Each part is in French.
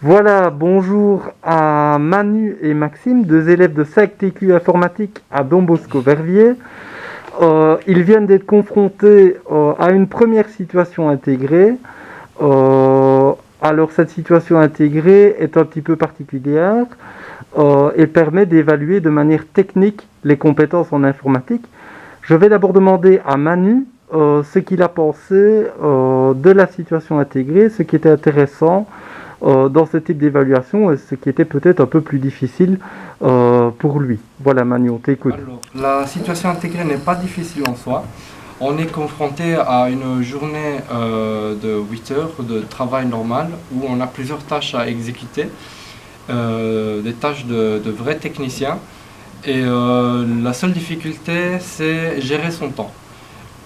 Voilà, bonjour à Manu et Maxime, deux élèves de SAC-TQ informatique à Don Bosco-Verviers. Ils viennent d'être confrontés à une première situation intégrée. Euh, alors cette situation intégrée est un petit peu particulière et permet d'évaluer de manière technique les compétences en informatique. Je vais d'abord demander à Manu ce qu'il a pensé de la situation intégrée, ce qui était intéressant dans ce type d'évaluation et ce qui était peut-être un peu plus difficile pour lui. Voilà Manu, on t'écoute. Alors, la situation intégrée n'est pas difficile en soi. On est confronté à une journée de 8 heures de travail normal où on a plusieurs tâches à exécuter, des tâches de vrais techniciens. Et la seule difficulté, c'est gérer son temps.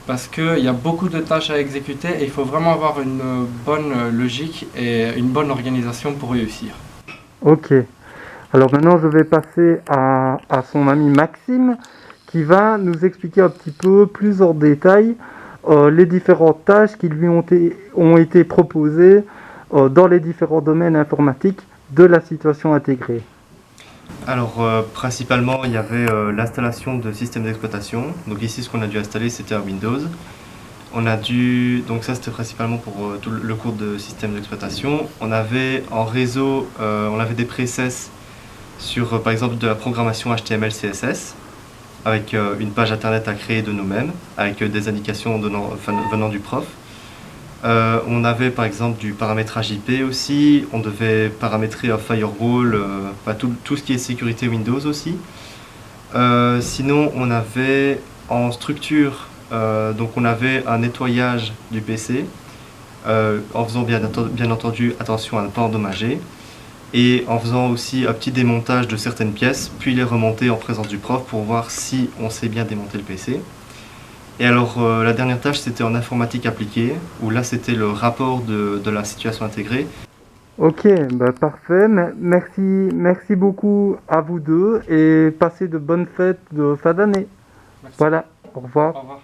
Parce qu'il y a beaucoup de tâches à exécuter et il faut vraiment avoir une bonne logique et une bonne organisation pour réussir. Ok. Alors maintenant, je vais passer à son ami Maxime qui va nous expliquer un petit peu plus en détail les différentes tâches qui lui ont été proposées dans les différents domaines informatiques de la situation intégrée. Alors, principalement, il y avait l'installation de systèmes d'exploitation. Donc ici, ce qu'on a dû installer, c'était un Windows. Donc ça, c'était principalement pour tout le cours de système d'exploitation. On avait en réseau, on avait des presets sur, par exemple, de la programmation HTML, CSS, avec une page internet à créer de nous-mêmes, avec des indications venant du prof. On avait par exemple du paramétrage IP aussi, on devait paramétrer un firewall, tout ce qui est sécurité Windows aussi. Sinon on avait en structure, donc on avait un nettoyage du PC, en faisant bien entendu attention à ne pas endommager, et en faisant aussi un petit démontage de certaines pièces, puis les remonter en présence du prof pour voir si on sait bien démonter le PC. Et alors, la dernière tâche, c'était en informatique appliquée, où là, c'était le rapport de la situation intégrée. Ok, bah parfait. Merci beaucoup à vous deux et passez de bonnes fêtes de fin d'année. Merci. Voilà, au revoir. Au revoir.